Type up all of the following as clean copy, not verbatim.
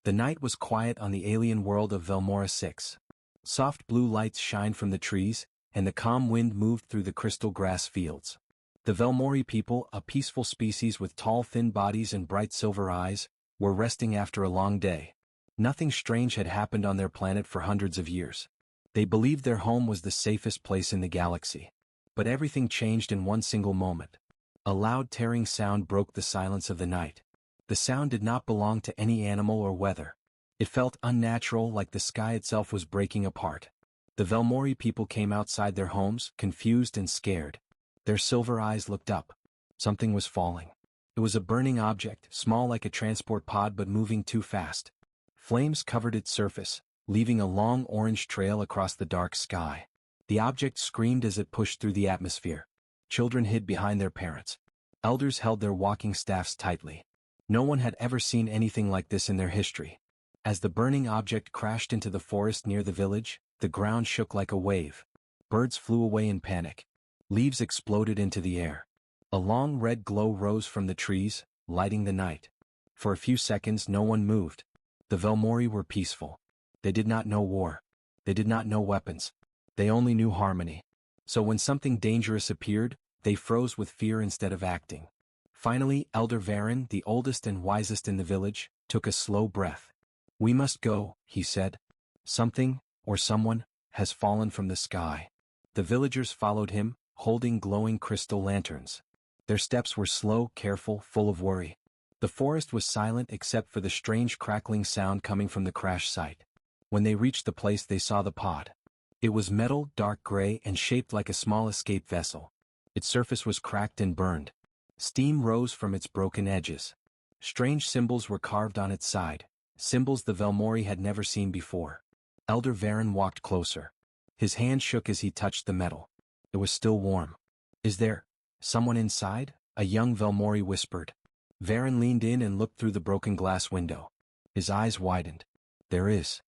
The night was quiet on the alien world of Velmora 6. Soft blue lights shined from the trees, and the calm wind moved through the crystal grass fields. The Velmori people, a peaceful species with tall thin bodies and bright silver eyes, were resting after a long day. Nothing strange had happened on their planet for hundreds of years. They believed their home was the safest place in the galaxy. But everything changed in one single moment. A loud tearing sound broke the silence of the night. The sound did not belong to any animal or weather. It felt unnatural, like the sky itself was breaking apart. The Velmori people came outside their homes, confused and scared. Their silver eyes looked up. Something was falling. It was a burning object, small like a transport pod but moving too fast. Flames covered its surface, leaving a long orange trail across the dark sky. The object screamed as it pushed through the atmosphere. Children hid behind their parents. Elders held their walking staffs tightly. No one had ever seen anything like this in their history. As the burning object crashed into the forest near the village, the ground shook like a wave. Birds flew away in panic. Leaves exploded into the air. A long red glow rose from the trees, lighting the night. For a few seconds no one moved. The Velmori were peaceful. They did not know war. They did not know weapons. They only knew harmony. So when something dangerous appeared, they froze with fear instead of acting. Finally, Elder Varen, the oldest and wisest in the village, took a slow breath. "We must go," he said. "Something, or someone, has fallen from the sky." The villagers followed him, holding glowing crystal lanterns. Their steps were slow, careful, full of worry. The forest was silent except for the strange crackling sound coming from the crash site. When they reached the place they saw the pod. It was metal, dark gray, and shaped like a small escape vessel. Its surface was cracked and burned. Steam rose from its broken edges. Strange symbols were carved on its side, symbols the Velmori had never seen before. Elder Varen walked closer. His hand shook as he touched the metal. It was still warm. "Is there someone inside?" a young Velmori whispered. Varen leaned in and looked through the broken glass window. His eyes widened. "There is."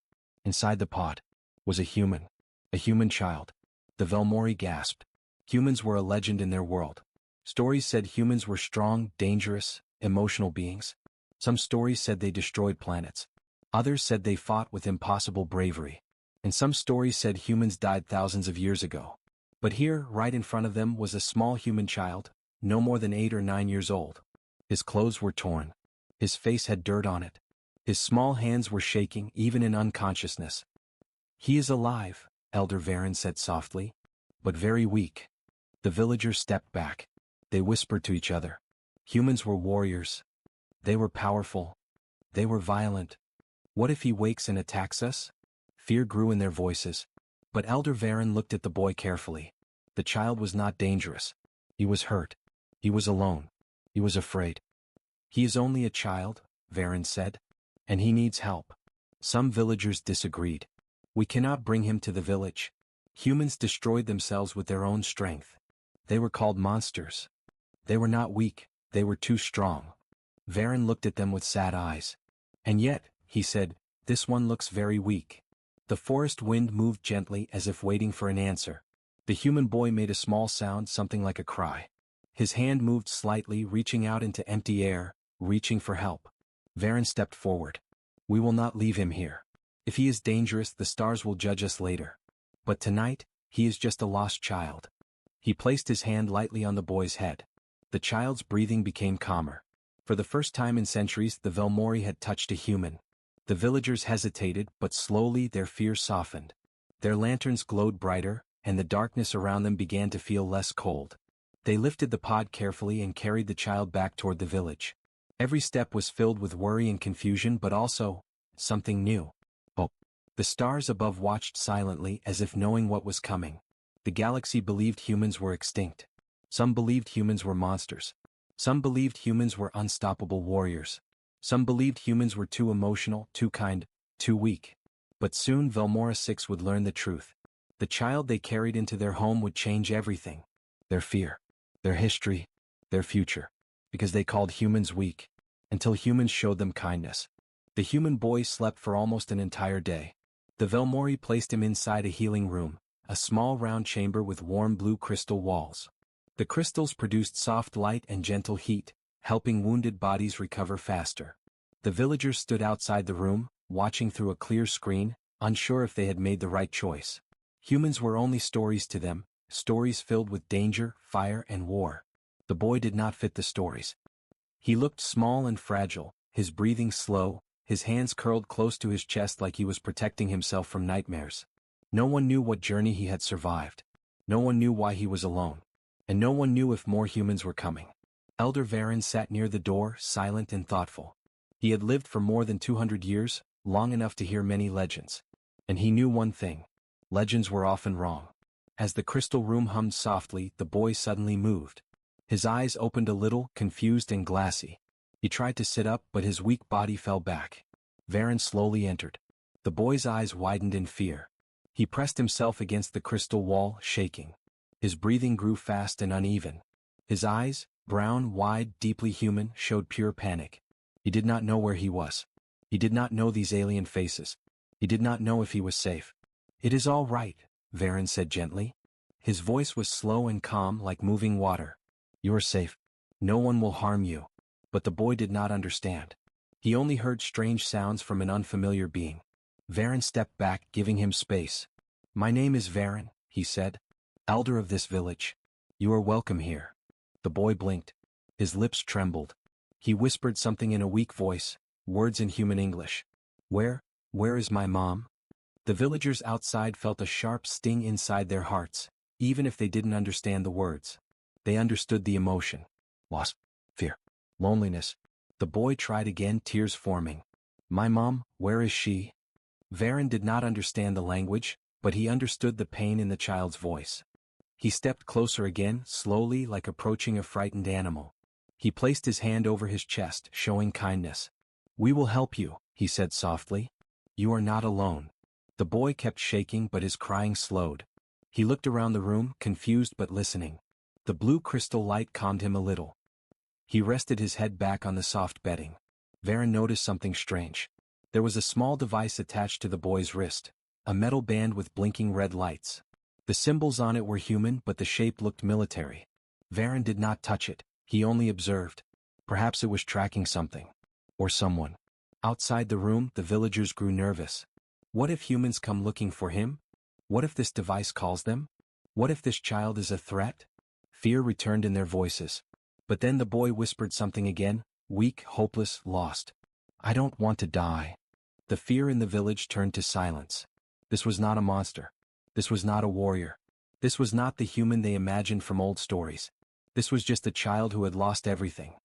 Inside the pod was a human child. The Velmori gasped. Humans were a legend in their world. Stories said humans were strong, dangerous, emotional beings. Some stories said they destroyed planets. Others said they fought with impossible bravery. And some stories said humans died thousands of years ago. But here, right in front of them, was a small human child, no more than 8 or 9 years old. His clothes were torn. His face had dirt on it. His small hands were shaking, even in unconsciousness. "He is alive," Elder Varen said softly, "but very weak." The villagers stepped back. They whispered to each other. Humans were warriors. They were powerful. They were violent. What if he wakes and attacks us? Fear grew in their voices. But Elder Varen looked at the boy carefully. The child was not dangerous. He was hurt. He was alone. He was afraid. "He is only a child," Varen said. "And he needs help." Some villagers disagreed. "We cannot bring him to the village. Humans destroyed themselves with their own strength. They were called monsters. They were not weak, they were too strong." Varen looked at them with sad eyes. "And yet," he said, "this one looks very weak." The forest wind moved gently as if waiting for an answer. The human boy made a small sound, something like a cry. His hand moved slightly, reaching out into empty air, reaching for help. Varen stepped forward. "We will not leave him here. If he is dangerous, the stars will judge us later. But tonight, he is just a lost child." He placed his hand lightly on the boy's head. The child's breathing became calmer. For the first time in centuries, the Velmori had touched a human. The villagers hesitated, but slowly their fear softened. Their lanterns glowed brighter, and the darkness around them began to feel less cold. They lifted the pod carefully and carried the child back toward the village. Every step was filled with worry and confusion, but also something new. Hope. The stars above watched silently, as if knowing what was coming. The galaxy believed humans were extinct. Some believed humans were monsters. Some believed humans were unstoppable warriors. Some believed humans were too emotional, too kind, too weak. But soon Velmora 6 would learn the truth. The child they carried into their home would change everything. Their fear, their history, their future. Because they called humans weak. Until humans showed them kindness. The human boy slept for almost an entire day. The Velmori placed him inside a healing room, a small round chamber with warm blue crystal walls. The crystals produced soft light and gentle heat, helping wounded bodies recover faster. The villagers stood outside the room, watching through a clear screen, unsure if they had made the right choice. Humans were only stories to them, stories filled with danger, fire, and war. The boy did not fit the stories. He looked small and fragile, his breathing slow, his hands curled close to his chest like he was protecting himself from nightmares. No one knew what journey he had survived. No one knew why he was alone. And no one knew if more humans were coming. Elder Varen sat near the door, silent and thoughtful. He had lived for more than 200 years, long enough to hear many legends. And he knew one thing. Legends were often wrong. As the crystal room hummed softly, the boy suddenly moved. His eyes opened a little, confused and glassy. He tried to sit up, but his weak body fell back. Varen slowly entered. The boy's eyes widened in fear. He pressed himself against the crystal wall, shaking. His breathing grew fast and uneven. His eyes, brown, wide, deeply human, showed pure panic. He did not know where he was. He did not know these alien faces. He did not know if he was safe. "It is all right," Varen said gently. His voice was slow and calm like moving water. "You are safe. No one will harm you." But the boy did not understand. He only heard strange sounds from an unfamiliar being. Varen stepped back, giving him space. "My name is Varen," he said. "Elder of this village. You are welcome here." The boy blinked. His lips trembled. He whispered something in a weak voice, words in human English. Where is my mom?" The villagers outside felt a sharp sting inside their hearts, even if they didn't understand the words. They understood the emotion. Loss, fear, loneliness. The boy tried again, tears forming. "My mom, where is she?" Varen did not understand the language, but he understood the pain in the child's voice. He stepped closer again, slowly, like approaching a frightened animal. He placed his hand over his chest, showing kindness. "We will help you," he said softly. "You are not alone." The boy kept shaking, but his crying slowed. He looked around the room, confused but listening. The blue crystal light calmed him a little. He rested his head back on the soft bedding. Varen noticed something strange. There was a small device attached to the boy's wrist, a metal band with blinking red lights. The symbols on it were human, but the shape looked military. Varen did not touch it, he only observed. Perhaps it was tracking something. Or someone. Outside the room, the villagers grew nervous. What if humans come looking for him? What if this device calls them? What if this child is a threat? Fear returned in their voices. But then the boy whispered something again, weak, hopeless, lost. "I don't want to die." The fear in the village turned to silence. This was not a monster. This was not a warrior. This was not the human they imagined from old stories. This was just a child who had lost everything.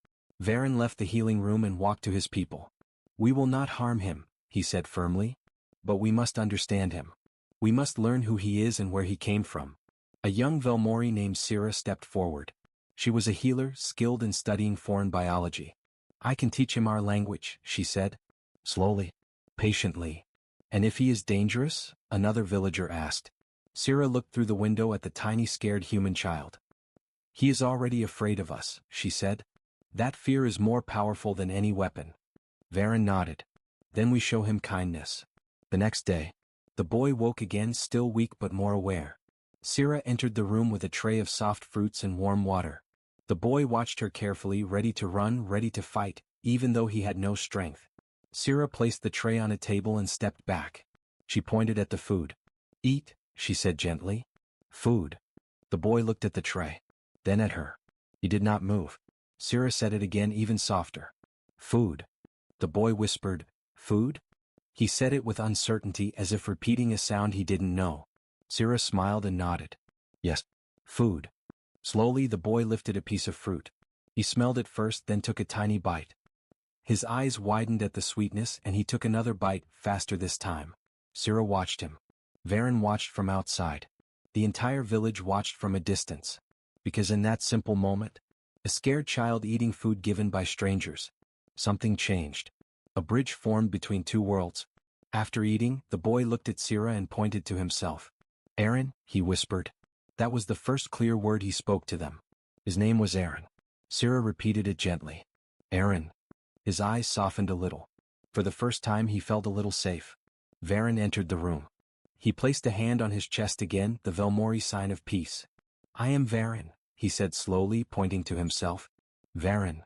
Varen left the healing room and walked to his people. "We will not harm him," he said firmly. "But we must understand him. We must learn who he is and where he came from." A young Velmori named Sira stepped forward. She was a healer, skilled in studying foreign biology. "I can teach him our language," she said. Slowly. Patiently. "And if he is dangerous?" another villager asked. Sira looked through the window at the tiny scared human child. "He is already afraid of us," she said. "That fear is more powerful than any weapon." Varen nodded. "Then we show him kindness." The next day, the boy woke again, still weak but more aware. Sira entered the room with a tray of soft fruits and warm water. The boy watched her carefully, ready to run, ready to fight, even though he had no strength. Sira placed the tray on a table and stepped back. She pointed at the food. "Eat," she said gently. "Food." The boy looked at the tray. Then at her. He did not move. Sira said it again, even softer. "Food." The boy whispered, "Food?" He said it with uncertainty, as if repeating a sound he didn't know. Sira smiled and nodded. "Yes, food." Slowly the boy lifted a piece of fruit. He smelled it first, then took a tiny bite. His eyes widened at the sweetness, and he took another bite, faster this time. Sira watched him. Varen watched from outside. The entire village watched from a distance. Because in that simple moment, a scared child eating food given by strangers, something changed. A bridge formed between two worlds. After eating, the boy looked at Sira and pointed to himself. "Aaron," he whispered. That was the first clear word he spoke to them. His name was Aaron. Sira repeated it gently. "Aaron." His eyes softened a little. For the first time he felt a little safe. Varen entered the room. He placed a hand on his chest again, the Velmori sign of peace. "I am Varen," he said slowly, pointing to himself. "Varen."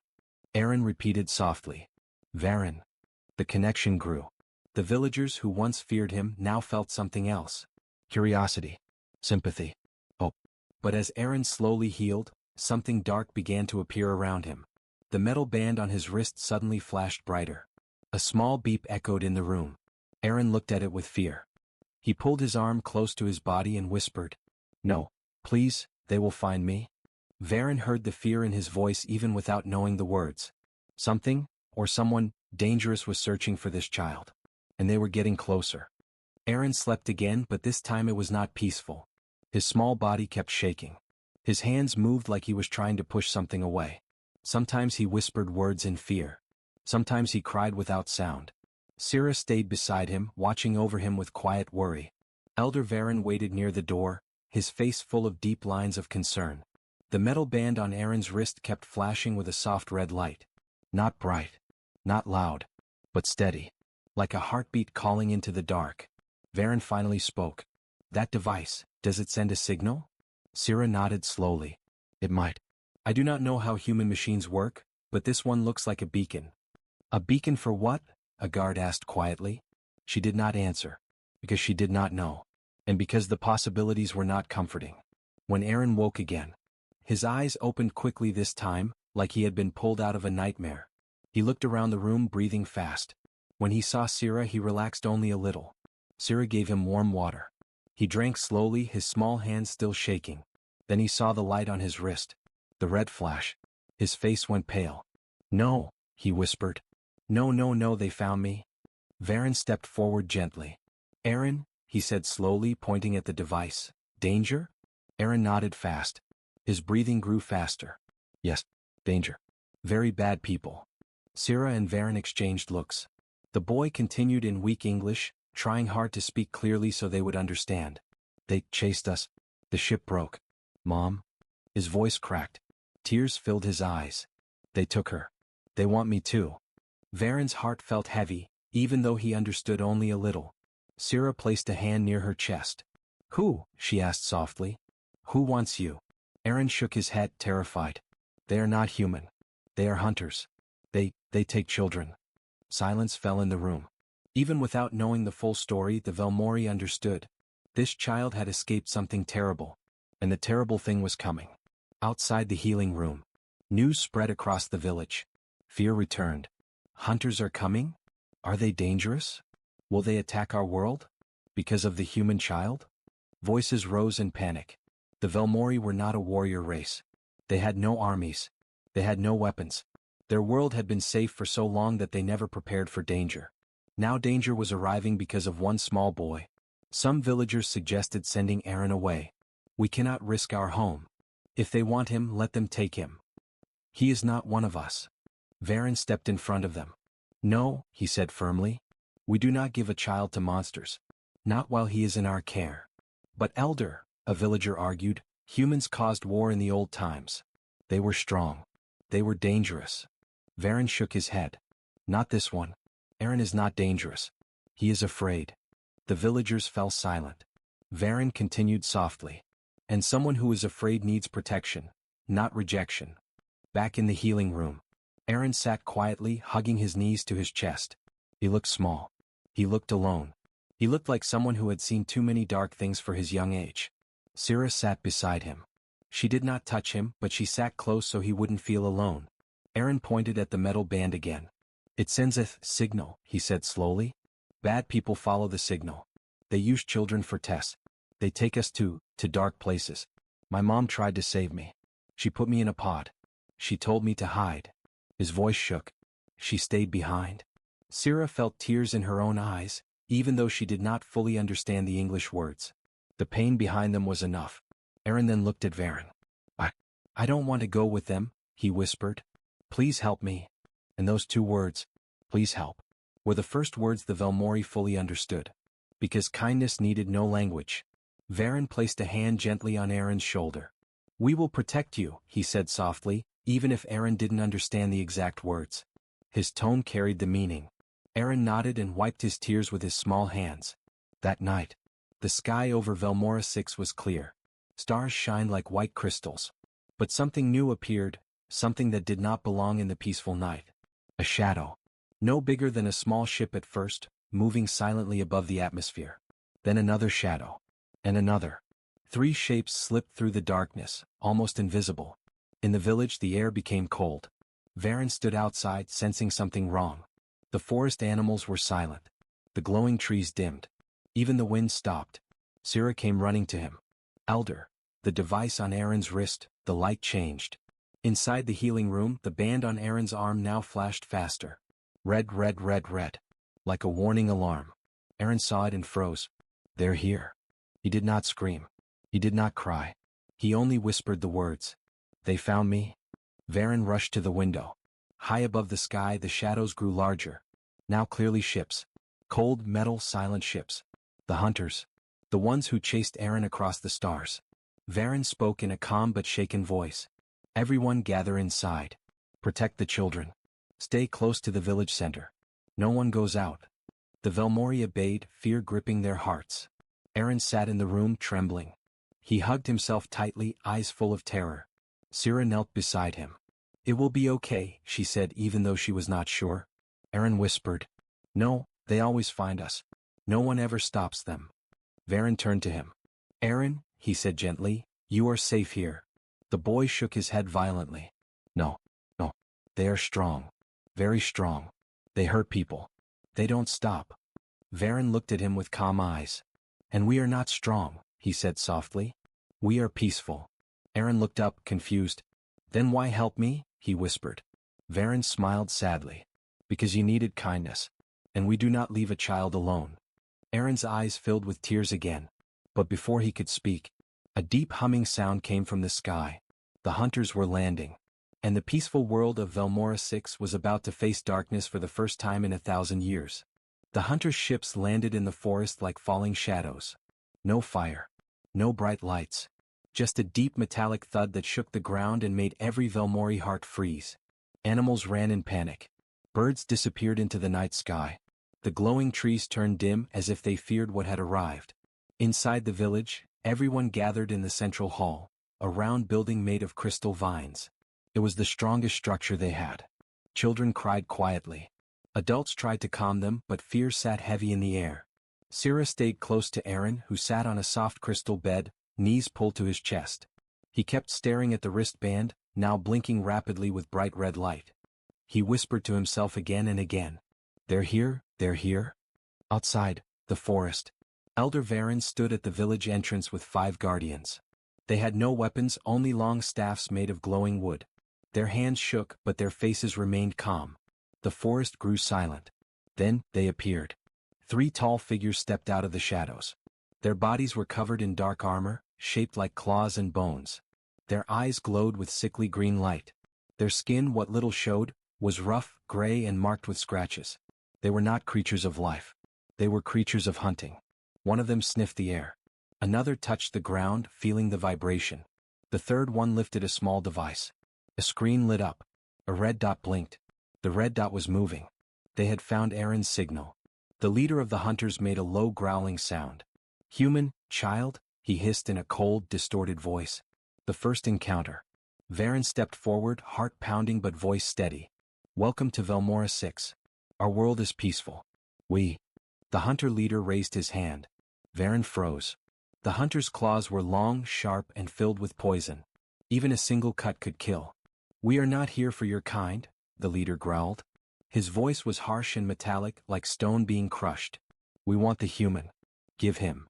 Aaron repeated softly. "Varen." The connection grew. The villagers who once feared him now felt something else. Curiosity. Sympathy. Hope. But as Aaron slowly healed, something dark began to appear around him. The metal band on his wrist suddenly flashed brighter. A small beep echoed in the room. Aaron looked at it with fear. He pulled his arm close to his body and whispered, "No, please, they will find me." Varen heard the fear in his voice even without knowing the words. Something, or someone, dangerous was searching for this child. And they were getting closer. Aaron slept again, but this time it was not peaceful. His small body kept shaking. His hands moved like he was trying to push something away. Sometimes he whispered words in fear. Sometimes he cried without sound. Sira stayed beside him, watching over him with quiet worry. Elder Varen waited near the door, his face full of deep lines of concern. The metal band on Aaron's wrist kept flashing with a soft red light. Not bright, not loud, but steady. Like a heartbeat calling into the dark. Varen finally spoke. "That device, does it send a signal?" Sira nodded slowly. "It might. I do not know how human machines work, but this one looks like a beacon." "A beacon for what?" a guard asked quietly. She did not answer. Because she did not know. And because the possibilities were not comforting. When Aaron woke again, his eyes opened quickly this time, like he had been pulled out of a nightmare. He looked around the room, breathing fast. When he saw Sira, he relaxed only a little. Sira gave him warm water. He drank slowly, his small hands still shaking. Then he saw the light on his wrist. The red flash. His face went pale. "No," he whispered. "No, no, no, they found me." Varen stepped forward gently. "Aaron," he said slowly, pointing at the device. "Danger?" Aaron nodded fast. His breathing grew faster. "Yes, danger. Very bad people." Sira and Varen exchanged looks. The boy continued in weak English, trying hard to speak clearly so they would understand. "They chased us. The ship broke. Mom." His voice cracked. Tears filled his eyes. "They took her. They want me too." Varen's heart felt heavy, even though he understood only a little. Sira placed a hand near her chest. "Who?" she asked softly. "Who wants you?" Aaron shook his head, terrified. "They are not human. They are hunters. They take children." Silence fell in the room. Even without knowing the full story, the Velmori understood. This child had escaped something terrible. And the terrible thing was coming. Outside the healing room, news spread across the village. Fear returned. Hunters are coming? Are they dangerous? Will they attack our world? Because of the human child? Voices rose in panic. The Velmori were not a warrior race. They had no armies. They had no weapons. Their world had been safe for so long that they never prepared for danger. Now danger was arriving because of one small boy. Some villagers suggested sending Aaron away. "We cannot risk our home. If they want him, let them take him. He is not one of us." Varen stepped in front of them. "No," he said firmly. "We do not give a child to monsters. Not while he is in our care." "But Elder," a villager argued, "humans caused war in the old times. They were strong. They were dangerous." Varen shook his head. "Not this one. Aaron is not dangerous. He is afraid." The villagers fell silent. Varen continued softly. "And someone who is afraid needs protection, not rejection." Back in the healing room, Aaron sat quietly, hugging his knees to his chest. He looked small. He looked alone. He looked like someone who had seen too many dark things for his young age. Sira sat beside him. She did not touch him, but she sat close so he wouldn't feel alone. Aaron pointed at the metal band again. "It sends a signal," he said slowly. "Bad people follow the signal. They use children for tests. They take us to dark places. My mom tried to save me. She put me in a pod. She told me to hide." His voice shook. "She stayed behind." Sira felt tears in her own eyes, even though she did not fully understand the English words. The pain behind them was enough. Aaron then looked at Varen. I don't want to go with them," he whispered. "Please help me." And those two words, "please help," were the first words the Velmori fully understood. Because kindness needed no language. Varen placed a hand gently on Aaron's shoulder. "We will protect you," he said softly, even if Aaron didn't understand the exact words. His tone carried the meaning. Aaron nodded and wiped his tears with his small hands. That night, the sky over Velmora 6 was clear. Stars shined like white crystals. But something new appeared, something that did not belong in the peaceful night. A shadow. No bigger than a small ship at first, moving silently above the atmosphere. Then another shadow. And another. 3 shapes slipped through the darkness, almost invisible. In the village the air became cold. Varen stood outside, sensing something wrong. The forest animals were silent. The glowing trees dimmed. Even the wind stopped. Sira came running to him. Elder. The device on Aaron's wrist, the light changed. Inside the healing room, the band on Aaron's arm now flashed faster. Red, red, red, red. Like a warning alarm. Aaron saw it and froze. They're here. He did not scream. He did not cry. He only whispered the words. They found me. Varen rushed to the window. High above the sky the shadows grew larger. Now clearly ships. Cold metal silent ships. The hunters. The ones who chased Aaron across the stars. Varen spoke in a calm but shaken voice. Everyone gather inside. Protect the children. Stay close to the village center. No one goes out. The Velmori obeyed, fear gripping their hearts. Aaron sat in the room trembling. He hugged himself tightly, eyes full of terror. Sira knelt beside him. It will be okay, she said even though she was not sure. Aaron whispered. No, they always find us. No one ever stops them. Varen turned to him. Aaron, he said gently, you are safe here. The boy shook his head violently. No, no. They are strong. Very strong. They hurt people. They don't stop. Varen looked at him with calm eyes. And we are not strong, he said softly. We are peaceful. Aaron looked up, confused. Then why help me? He whispered. Varen smiled sadly. Because you needed kindness. And we do not leave a child alone. Aaron's eyes filled with tears again. But before he could speak, a deep humming sound came from the sky. The hunters were landing. And the peaceful world of Velmora 6 was about to face darkness for the first time in 1,000 years. The hunters' ships landed in the forest like falling shadows. No fire. No bright lights. Just a deep metallic thud that shook the ground and made every Velmori heart freeze. Animals ran in panic. Birds disappeared into the night sky. The glowing trees turned dim as if they feared what had arrived. Inside the village, everyone gathered in the central hall, a round building made of crystal vines. It was the strongest structure they had. Children cried quietly. Adults tried to calm them, but fear sat heavy in the air. Sira stayed close to Aaron, who sat on a soft crystal bed, knees pulled to his chest. He kept staring at the wristband, now blinking rapidly with bright red light. He whispered to himself again and again. They're here, they're here. Outside, the forest. Elder Varen stood at the village entrance with 5 guardians. They had no weapons, only long staffs made of glowing wood. Their hands shook, but their faces remained calm. The forest grew silent. Then, they appeared. 3 tall figures stepped out of the shadows. Their bodies were covered in dark armor, shaped like claws and bones. Their eyes glowed with sickly green light. Their skin, what little showed, was rough, gray and marked with scratches. They were not creatures of life. They were creatures of hunting. One of them sniffed the air. Another touched the ground, feeling the vibration. The third one lifted a small device. A screen lit up. A red dot blinked. The red dot was moving. They had found Aaron's signal. The leader of the hunters made a low growling sound. Human, child, he hissed in a cold, distorted voice. The first encounter. Varen stepped forward, heart pounding but voice steady. Welcome to Velmora 6. Our world is peaceful. The hunter leader raised his hand. Varen froze. The hunter's claws were long, sharp and filled with poison. Even a single cut could kill. We are not here for your kind, the leader growled. His voice was harsh and metallic, like stone being crushed. We want the human. Give him.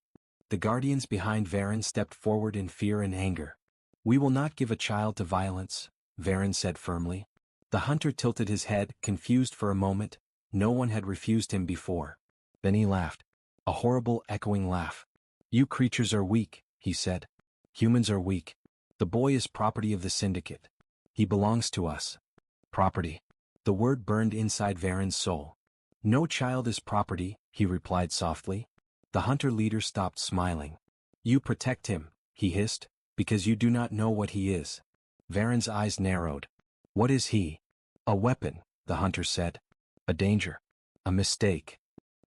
The guardians behind Varen stepped forward in fear and anger. We will not give a child to violence, Varen said firmly. The hunter tilted his head, confused for a moment. No one had refused him before. Then he laughed. A horrible, echoing laugh. You creatures are weak, he said. Humans are weak. The boy is property of the syndicate. He belongs to us. Property. The word burned inside Varen's soul. No child is property, he replied softly. The hunter leader stopped smiling. You protect him, he hissed, because you do not know what he is. Varen's eyes narrowed. What is he? A weapon, the hunter said. A danger. A mistake.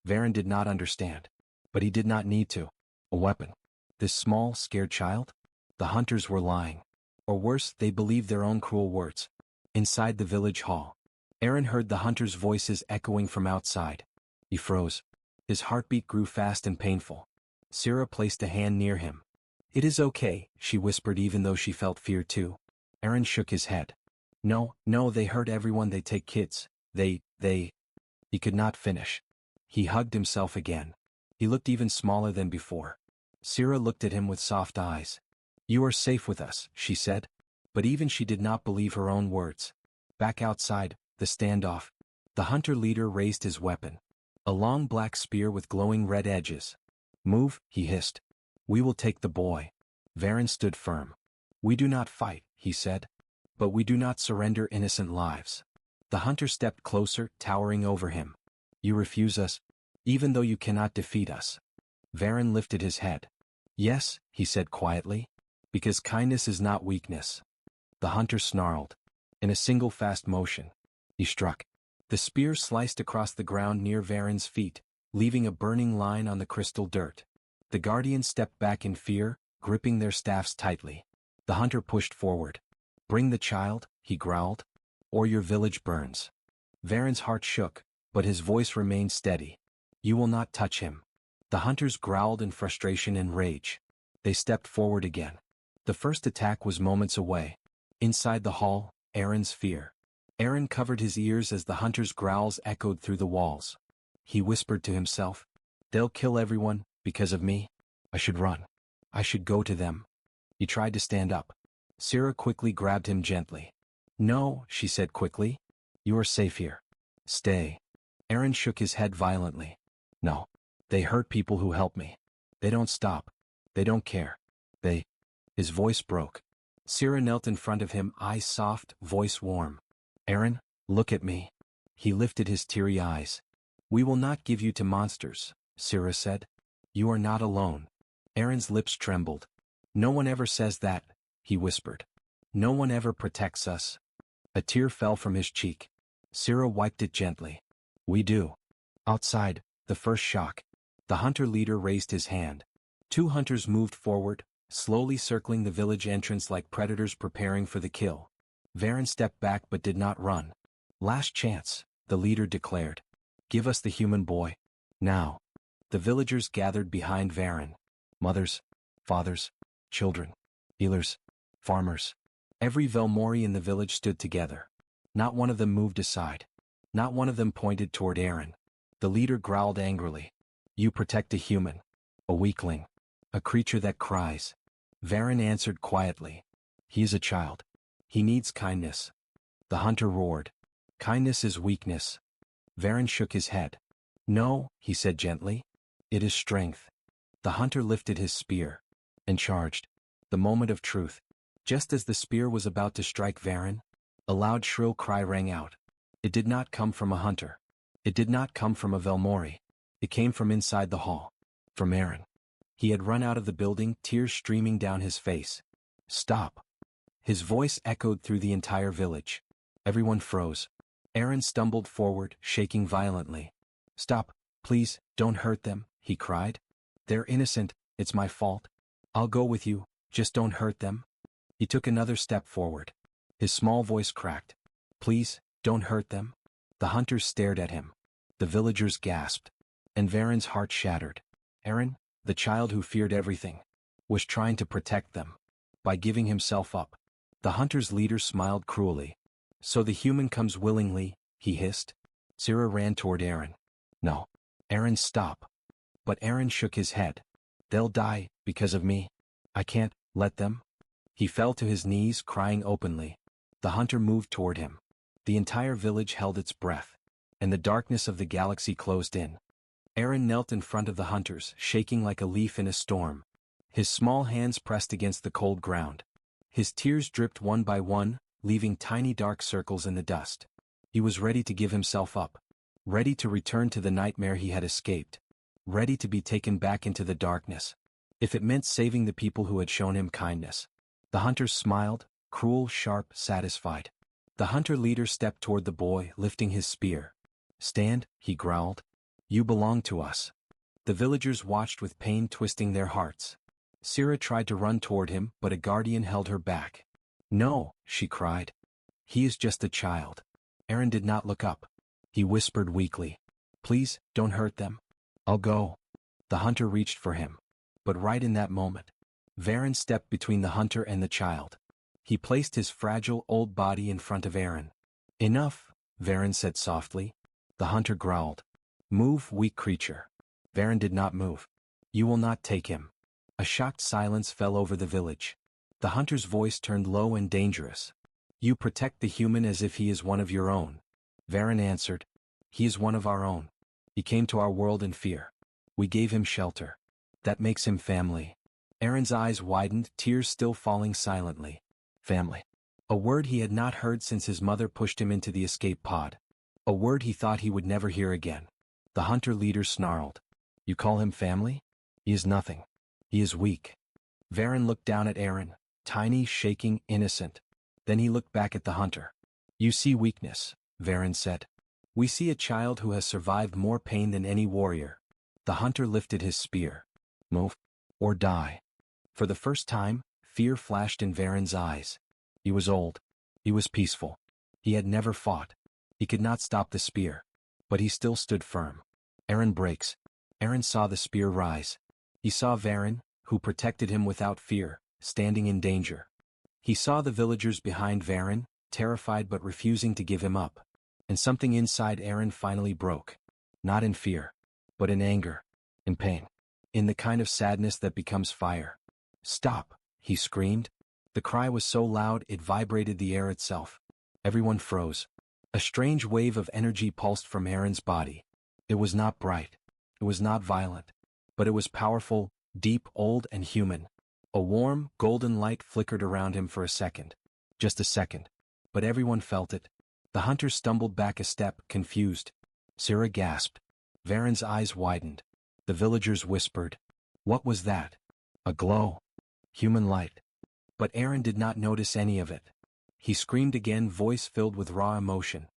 Varen did not understand. But he did not need to. A weapon. This small, scared child? The hunters were lying. Or worse, they believed their own cruel words. Inside the village hall. Aaron heard the hunter's voices echoing from outside. He froze. His heartbeat grew fast and painful. Sarah placed a hand near him. "It is okay," she whispered even though she felt fear too. Aaron shook his head. No, they hurt everyone, they take kids. They. He could not finish. He hugged himself again. He looked even smaller than before. Sarah looked at him with soft eyes. "You are safe with us," she said. But even she did not believe her own words. Back outside, the standoff. The hunter leader raised his weapon. A long black spear with glowing red edges. "Move," he hissed. "We will take the boy." Varen stood firm. "We do not fight," he said. "But we do not surrender innocent lives." The hunter stepped closer, towering over him. "You refuse us? Even though you cannot defeat us?" Varen lifted his head. "Yes," he said quietly. "Because kindness is not weakness." The hunter snarled. In a single fast motion, he struck. The spear sliced across the ground near Varen's feet, leaving a burning line on the crystal dirt. The guardians stepped back in fear, gripping their staffs tightly. The hunter pushed forward. "Bring the child," he growled, "or your village burns." Varen's heart shook, but his voice remained steady. "You will not touch him." The hunters growled in frustration and rage. They stepped forward again. The first attack was moments away. Inside the hall, Aaron's fear. Aaron covered his ears as the hunter's growls echoed through the walls. He whispered to himself, "They'll kill everyone, because of me. I should run. I should go to them." He tried to stand up. Sarah quickly grabbed him gently. "No," she said quickly. "You are safe here. Stay." Aaron shook his head violently. "No. They hurt people who help me. They don't stop. They don't care. They..." His voice broke. Sarah knelt in front of him, eyes soft, voice warm. "Aaron, look at me." He lifted his teary eyes. "We will not give you to monsters," Sarah said. "You are not alone." Aaron's lips trembled. "No one ever says that," he whispered. "No one ever protects us." A tear fell from his cheek. Sarah wiped it gently. "We do." Outside, the first shock. The hunter leader raised his hand. Two hunters moved forward, slowly circling the village entrance like predators preparing for the kill. Varen stepped back but did not run. "Last chance," the leader declared. "Give us the human boy. Now." The villagers gathered behind Varen. Mothers, fathers, children, healers, farmers. Every Velmori in the village stood together. Not one of them moved aside. Not one of them pointed toward Aaron. The leader growled angrily. "You protect a human. A weakling. A creature that cries." Varen answered quietly. "He is a child. He needs kindness." The hunter roared. "Kindness is weakness." Varen shook his head. "No," he said gently. "It is strength." The hunter lifted his spear. And charged. The moment of truth. Just as the spear was about to strike Varen, a loud shrill cry rang out. It did not come from a hunter. It did not come from a Velmori. It came from inside the hall. From Aaron. He had run out of the building, tears streaming down his face. "Stop." His voice echoed through the entire village. Everyone froze. Aaron stumbled forward, shaking violently. "Stop, please, don't hurt them," he cried. "They're innocent, it's my fault. I'll go with you, just don't hurt them." He took another step forward. His small voice cracked. "Please, don't hurt them." The hunters stared at him. The villagers gasped. And Varen's heart shattered. Aaron, the child who feared everything, was trying to protect them. By giving himself up. The hunter's leader smiled cruelly. "So the human comes willingly," he hissed. Sarah ran toward Aaron. "No. Aaron, stop." But Aaron shook his head. "They'll die, because of me. I can't let them." He fell to his knees, crying openly. The hunter moved toward him. The entire village held its breath. And the darkness of the galaxy closed in. Aaron knelt in front of the hunters, shaking like a leaf in a storm. His small hands pressed against the cold ground. His tears dripped one by one, leaving tiny dark circles in the dust. He was ready to give himself up. Ready to return to the nightmare he had escaped. Ready to be taken back into the darkness. If it meant saving the people who had shown him kindness. The hunters smiled, cruel, sharp, satisfied. The hunter leader stepped toward the boy, lifting his spear. "Stand," he growled. "You belong to us." The villagers watched with pain twisting their hearts. Sarah tried to run toward him, but a guardian held her back. "No," she cried. "He is just a child." Aaron did not look up. He whispered weakly, "Please, don't hurt them. I'll go." The hunter reached for him. But right in that moment, Varen stepped between the hunter and the child. He placed his fragile old body in front of Aaron. "Enough," Varen said softly. The hunter growled. "Move, weak creature." Varen did not move. "You will not take him." A shocked silence fell over the village. The hunter's voice turned low and dangerous. "You protect the human as if he is one of your own." Varen answered. "He is one of our own. He came to our world in fear. We gave him shelter. That makes him family." Aaron's eyes widened, tears still falling silently. Family. A word he had not heard since his mother pushed him into the escape pod. A word he thought he would never hear again. The hunter leader snarled. "You call him family? He is nothing. He is weak." Varen looked down at Aaron, tiny, shaking, innocent. Then he looked back at the hunter. "You see weakness," Varen said. "We see a child who has survived more pain than any warrior." The hunter lifted his spear. "Move. Or die." For the first time, fear flashed in Varen's eyes. He was old. He was peaceful. He had never fought. He could not stop the spear. But he still stood firm. Aaron breaks. Aaron saw the spear rise. He saw Varen, who protected him without fear, standing in danger. He saw the villagers behind Varen, terrified but refusing to give him up. And something inside Aaron finally broke. Not in fear, but in anger, in pain, in the kind of sadness that becomes fire. "Stop," he screamed. The cry was so loud it vibrated the air itself. Everyone froze. A strange wave of energy pulsed from Aaron's body. It was not bright. It was not violent. But it was powerful, deep, old, and human. A warm, golden light flickered around him for a second. Just a second. But everyone felt it. The hunter stumbled back a step, confused. Sarah gasped. Varen's eyes widened. The villagers whispered. What was that? A glow. Human light. But Aaron did not notice any of it. He screamed again, voice filled with raw emotion.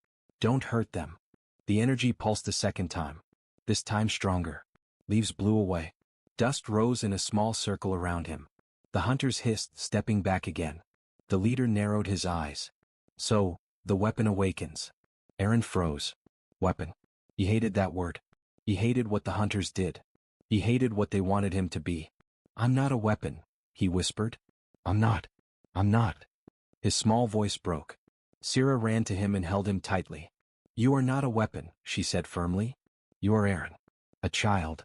"Don't hurt them." The energy pulsed a second time. This time stronger. Leaves blew away. Dust rose in a small circle around him. The hunters hissed, stepping back again. The leader narrowed his eyes. "So, the weapon awakens." Aaron froze. Weapon. He hated that word. He hated what the hunters did. He hated what they wanted him to be. "I'm not a weapon," he whispered. I'm not. His small voice broke. Syrah ran to him and held him tightly. "You are not a weapon," she said firmly. "You are Aaron. A child."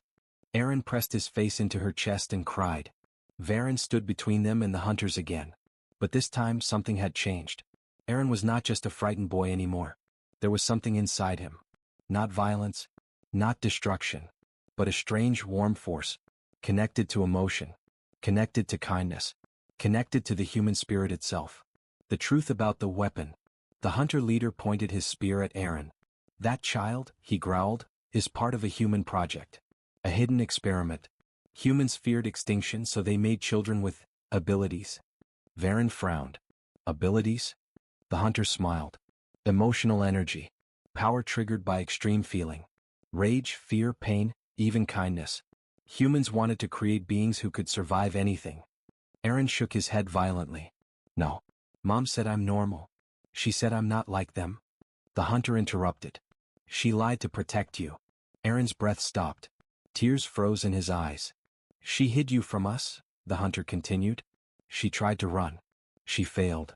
Aaron pressed his face into her chest and cried. Varen stood between them and the hunters again. But this time something had changed. Aaron was not just a frightened boy anymore. There was something inside him. Not violence, not destruction, but a strange warm force, connected to emotion, connected to kindness, connected to the human spirit itself. The truth about the weapon. The hunter leader pointed his spear at Aaron. "That child," he growled, "is part of a human project. A hidden experiment. Humans feared extinction, so they made children with abilities." Varen frowned. "Abilities?" The hunter smiled. "Emotional energy. Power triggered by extreme feeling. Rage, fear, pain, even kindness. Humans wanted to create beings who could survive anything." Aaron shook his head violently. "No. Mom said I'm normal. She said I'm not like them." The hunter interrupted. "She lied to protect you." Aaron's breath stopped. Tears froze in his eyes. "She hid you from us," the hunter continued. "She tried to run. She failed."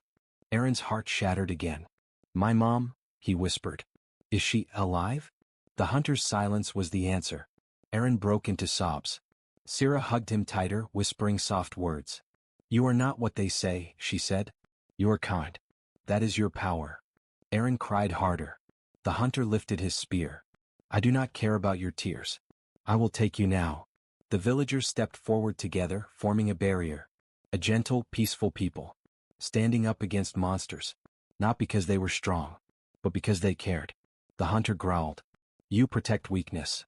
Aaron's heart shattered again. "My mom," he whispered. "Is she alive?" The hunter's silence was the answer. Aaron broke into sobs. Syrah hugged him tighter, whispering soft words. "You are not what they say," she said. "You are kind. That is your power." Aaron cried harder. The hunter lifted his spear. "I do not care about your tears. I will take you now." The villagers stepped forward together, forming a barrier. A gentle, peaceful people. Standing up against monsters. Not because they were strong, but because they cared. The hunter growled. "You protect weakness."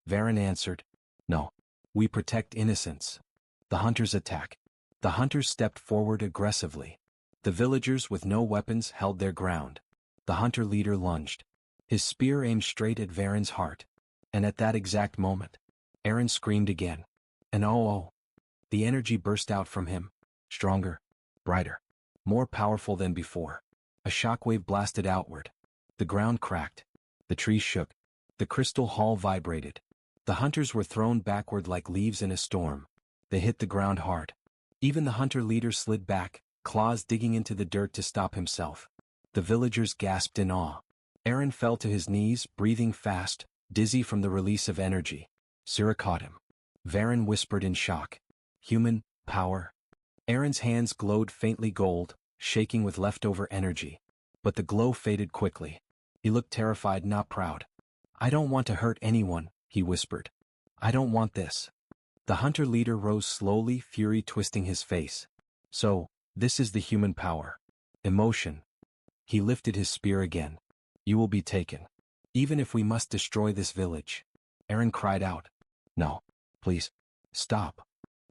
Varen answered. "No. We protect innocence." The hunters attack. The hunters stepped forward aggressively. The villagers with no weapons held their ground. The hunter leader lunged. His spear aimed straight at Varen's heart. And at that exact moment, Aaron screamed again. And oh. The energy burst out from him. Stronger, brighter, more powerful than before. A shockwave blasted outward. The ground cracked. The trees shook. The crystal hall vibrated. The hunters were thrown backward like leaves in a storm. They hit the ground hard. Even the hunter leader slid back, claws digging into the dirt to stop himself. The villagers gasped in awe. Aaron fell to his knees, breathing fast, dizzy from the release of energy. Syrah caught him. Varen whispered in shock. Human power. Aaron's hands glowed faintly gold, shaking with leftover energy. But the glow faded quickly. He looked terrified, not proud. I don't want to hurt anyone, he whispered. I don't want this. The hunter leader rose slowly, fury twisting his face. So, this is the human power. Emotion. He lifted his spear again. You will be taken. Even if we must destroy this village. Aaron cried out. No. Please. Stop.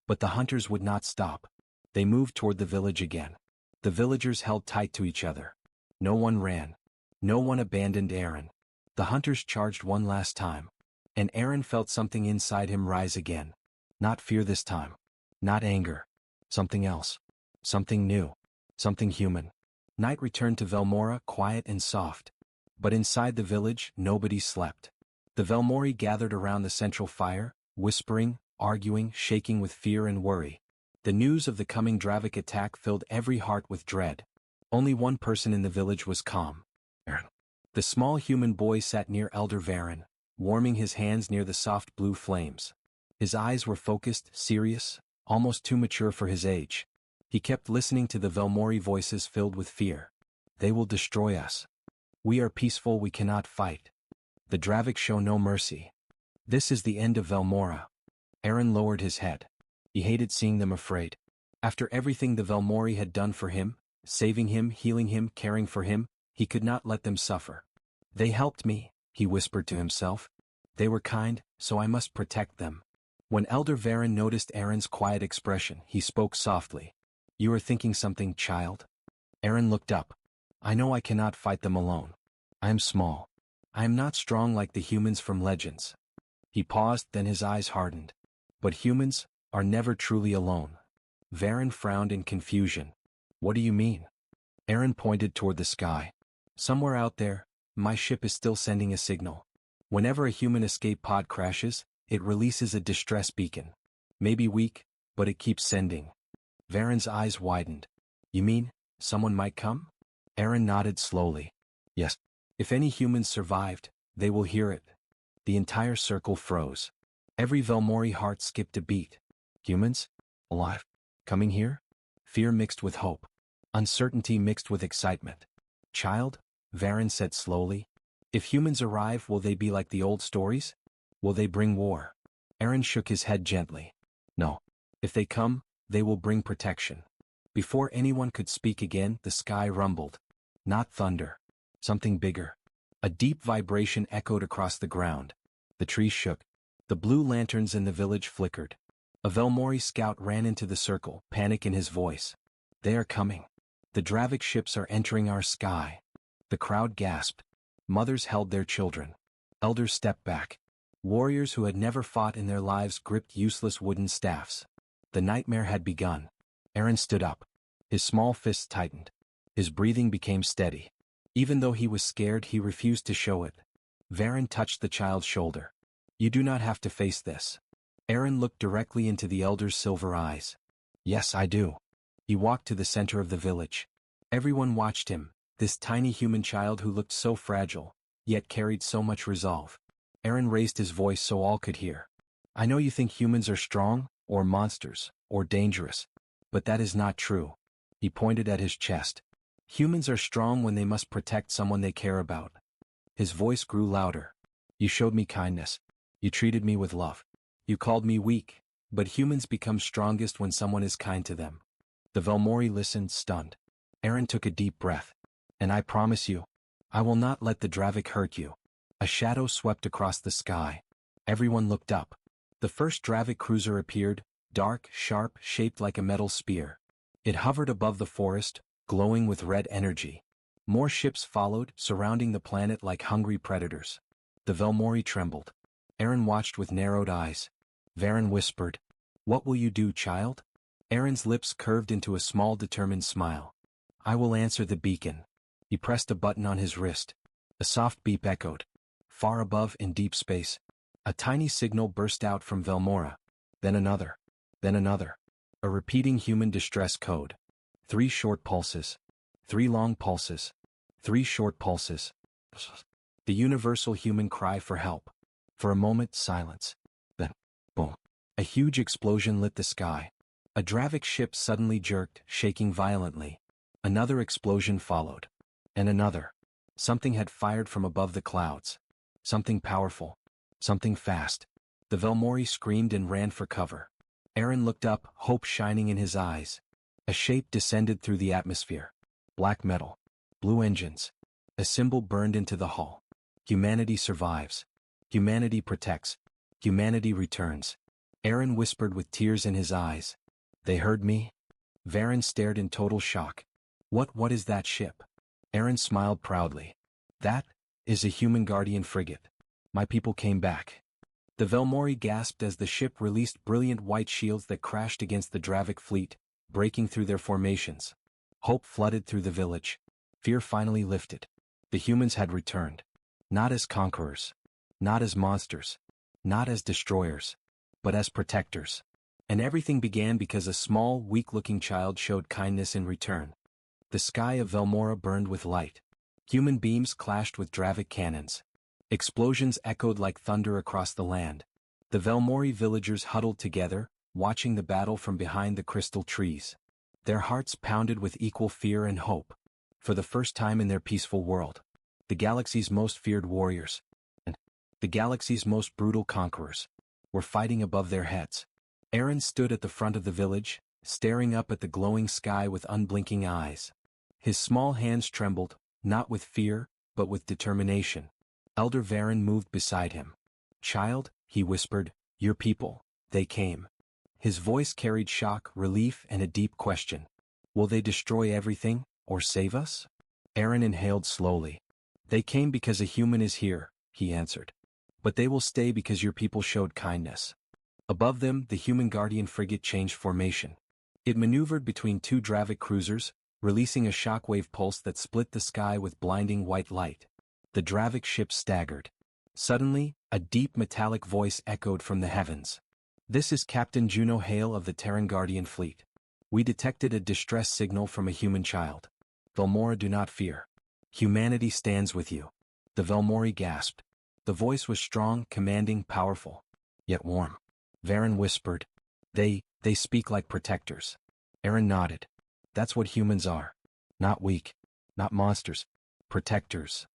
But the hunters would not stop. They moved toward the village again. The villagers held tight to each other. No one ran. No one abandoned Aaron. The hunters charged one last time. And Aaron felt something inside him rise again. Not fear this time. Not anger. Something else. Something new. Something human. Night returned to Velmora, quiet and soft. But inside the village, nobody slept. The Velmori gathered around the central fire, whispering, arguing, shaking with fear and worry. The news of the coming Dravik attack filled every heart with dread. Only one person in the village was calm. Aaron. The small human boy sat near Elder Varen, warming his hands near the soft blue flames. His eyes were focused, serious, almost too mature for his age. He kept listening to the Velmori voices filled with fear. They will destroy us. We are peaceful, we cannot fight. The Dravik show no mercy. This is the end of Velmora. Aaron lowered his head. He hated seeing them afraid. After everything the Velmori had done for him, saving him, healing him, caring for him, he could not let them suffer. They helped me, he whispered to himself. They were kind, so I must protect them. When Elder Varen noticed Aaron's quiet expression, he spoke softly. You are thinking something, child? Aaron looked up. I know I cannot fight them alone. I am small. I am not strong like the humans from Legends. He paused, then his eyes hardened. But humans are never truly alone. Varen frowned in confusion. What do you mean? Aaron pointed toward the sky. Somewhere out there, my ship is still sending a signal. Whenever a human escape pod crashes, it releases a distress beacon. Maybe weak, but it keeps sending. Varen's eyes widened. You mean, someone might come? Aaron nodded slowly. Yes. If any humans survived, they will hear it. The entire circle froze. Every Velmori heart skipped a beat. Humans? Alive? Coming here? Fear mixed with hope. Uncertainty mixed with excitement. Child, Varen said slowly. If humans arrive, will they be like the old stories? Will they bring war? Aaron shook his head gently. No. If they come, they will bring protection. Before anyone could speak again, the sky rumbled. Not thunder. Something bigger. A deep vibration echoed across the ground. The trees shook. The blue lanterns in the village flickered. A Velmori scout ran into the circle, panic in his voice. They are coming. The Dravik ships are entering our sky. The crowd gasped. Mothers held their children. Elders stepped back. Warriors who had never fought in their lives gripped useless wooden staffs. The nightmare had begun. Aaron stood up. His small fists tightened. His breathing became steady. Even though he was scared, he refused to show it. Varen touched the child's shoulder. You do not have to face this. Aaron looked directly into the elder's silver eyes. Yes, I do. He walked to the center of the village. Everyone watched him, this tiny human child who looked so fragile, yet carried so much resolve. Aaron raised his voice so all could hear. I know you think humans are strong, or monsters, or dangerous. But that is not true. He pointed at his chest. Humans are strong when they must protect someone they care about. His voice grew louder. You showed me kindness. You treated me with love. You called me weak, but humans become strongest when someone is kind to them. The Velmori listened, stunned. Aaron took a deep breath. And I promise you, I will not let the Dravik hurt you. A shadow swept across the sky. Everyone looked up. The first Dravik cruiser appeared, dark, sharp, shaped like a metal spear. It hovered above the forest, glowing with red energy. More ships followed, surrounding the planet like hungry predators. The Velmori trembled. Aaron watched with narrowed eyes. Varen whispered, What will you do, child? Aaron's lips curved into a small determined smile. I will answer the beacon. He pressed a button on his wrist. A soft beep echoed. Far above in deep space, a tiny signal burst out from Velmora. Then another. Then another. A repeating human distress code. 3 short pulses. 3 long pulses. 3 short pulses. The universal human cry for help. For a moment, silence. Then, boom. A huge explosion lit the sky. A Dravik ship suddenly jerked, shaking violently. Another explosion followed. And another. Something had fired from above the clouds. Something powerful. Something fast. The Velmori screamed and ran for cover. Aaron looked up, hope shining in his eyes. A shape descended through the atmosphere. Black metal. Blue engines. A symbol burned into the hull. Humanity survives. Humanity protects. Humanity returns. Aaron whispered with tears in his eyes. They heard me? Varen stared in total shock. What is that ship? Aaron smiled proudly. That is a human guardian frigate. My people came back. The Velmori gasped as the ship released brilliant white shields that crashed against the Dravik fleet, breaking through their formations. Hope flooded through the village. Fear finally lifted. The humans had returned. Not as conquerors. Not as monsters. Not as destroyers. But as protectors. And everything began because a small, weak-looking child showed kindness in return. The sky of Velmora burned with light. Human beams clashed with Dravik cannons. Explosions echoed like thunder across the land. The Velmori villagers huddled together, watching the battle from behind the crystal trees. Their hearts pounded with equal fear and hope. For the first time in their peaceful world, the galaxy's most feared warriors, and the galaxy's most brutal conquerors, were fighting above their heads. Aaron stood at the front of the village, staring up at the glowing sky with unblinking eyes. His small hands trembled, not with fear, but with determination. Elder Varen moved beside him. "Child," he whispered, "your people, they came." His voice carried shock, relief, and a deep question. "Will they destroy everything, or save us?" Aaron inhaled slowly. "They came because a human is here," he answered. "But they will stay because your people showed kindness." Above them, the human guardian frigate changed formation. It maneuvered between 2 Dravik cruisers, releasing a shockwave pulse that split the sky with blinding white light. The Dravik ship staggered. Suddenly, a deep metallic voice echoed from the heavens. "This is Captain Juno Hale of the Terran Guardian Fleet. We detected a distress signal from a human child. Velmora, do not fear. Humanity stands with you." The Velmori gasped. The voice was strong, commanding, powerful, yet warm. Varen whispered, They speak like protectors." Aaron nodded. "That's what humans are. Not weak. Not monsters. Protectors."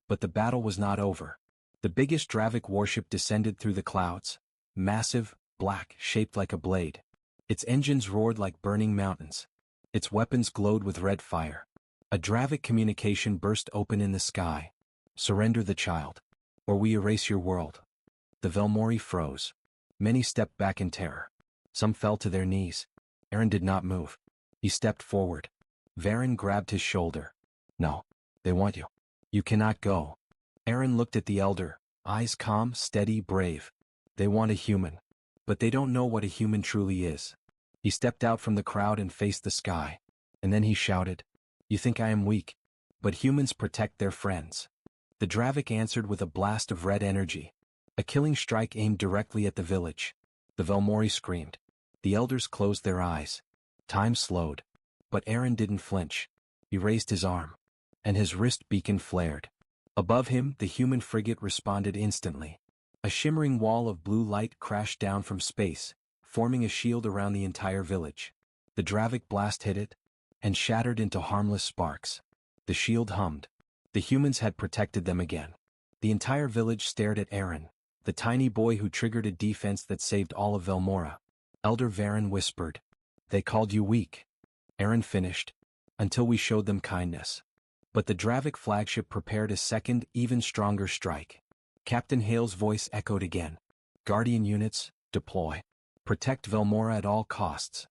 But the battle was not over. The biggest Dravik warship descended through the clouds. Massive, black, shaped like a blade. Its engines roared like burning mountains. Its weapons glowed with red fire. A Dravik communication burst open in the sky. "Surrender the child, or we erase your world." The Velmori froze. Many stepped back in terror. Some fell to their knees. Aaron did not move. He stepped forward. Varen grabbed his shoulder. "No, they want you. You cannot go." Aaron looked at the elder, eyes calm, steady, brave. "They want a human. But they don't know what a human truly is." He stepped out from the crowd and faced the sky. And then he shouted, "You think I am weak? But humans protect their friends." The Dravik answered with a blast of red energy. A killing strike aimed directly at the village. The Velmori screamed. The elders closed their eyes. Time slowed. But Aaron didn't flinch. He raised his arm. And his wrist beacon flared. Above him, the human frigate responded instantly. A shimmering wall of blue light crashed down from space, forming a shield around the entire village. The Dravik blast hit it, and shattered into harmless sparks. The shield hummed. The humans had protected them again. The entire village stared at Aaron, the tiny boy who triggered a defense that saved all of Velmora. Elder Varen whispered, "They called you weak." Aaron finished, "Until we showed them kindness." But the Dravik flagship prepared a second, even stronger strike. Captain Hale's voice echoed again. "Guardian units, deploy. Protect Velmora at all costs."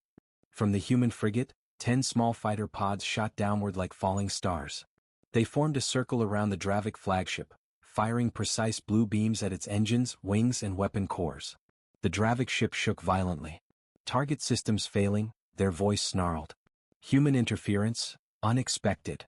From the human frigate, 10 small fighter pods shot downward like falling stars. They formed a circle around the Dravik flagship, firing precise blue beams at its engines, wings, and weapon cores. The Dravik ship shook violently. Target systems failing, their voice snarled. Human interference, unexpected.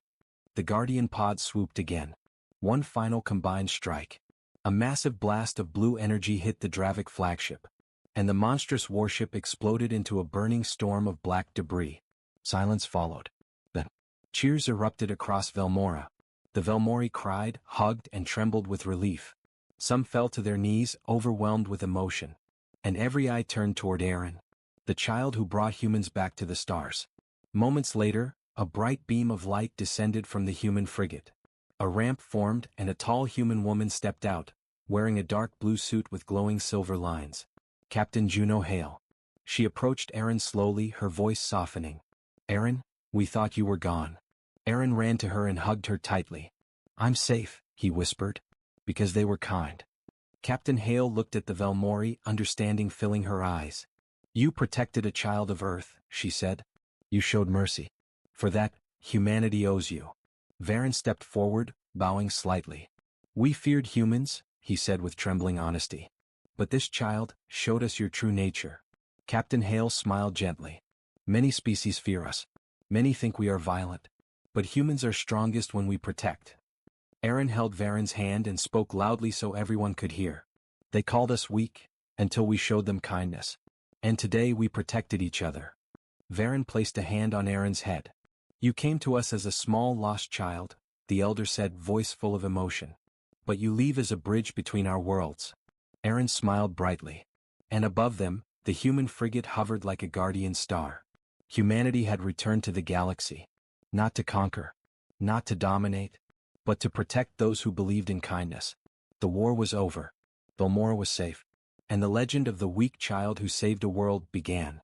The Guardian pod swooped again. One final combined strike. A massive blast of blue energy hit the Dravik flagship, and the monstrous warship exploded into a burning storm of black debris. Silence followed. The cheers erupted across Velmora. The Velmori cried, hugged, and trembled with relief. Some fell to their knees, overwhelmed with emotion. And every eye turned toward Aaron, the child who brought humans back to the stars. Moments later, a bright beam of light descended from the human frigate. A ramp formed and a tall human woman stepped out, wearing a dark blue suit with glowing silver lines. Captain Juno Hale. She approached Aaron slowly, her voice softening. "Aaron, we thought you were gone." Aaron ran to her and hugged her tightly. "I'm safe," he whispered, "because they were kind." Captain Hale looked at the Velmori, understanding filling her eyes. "You protected a child of Earth," she said. "You showed mercy. For that, humanity owes you." Varen stepped forward, bowing slightly. "We feared humans," he said with trembling honesty. "But this child showed us your true nature." Captain Hale smiled gently. "Many species fear us. Many think we are violent. But humans are strongest when we protect." Aaron held Varen's hand and spoke loudly so everyone could hear. "They called us weak, until we showed them kindness. And today we protected each other." Varen placed a hand on Aaron's head. "You came to us as a small lost child," the elder said, voice full of emotion. "But you leave as a bridge between our worlds." Aaron smiled brightly. And above them, the human frigate hovered like a guardian star. Humanity had returned to the galaxy. Not to conquer. Not to dominate. But to protect those who believed in kindness. The war was over. Velmora was safe. And the legend of the weak child who saved a world began.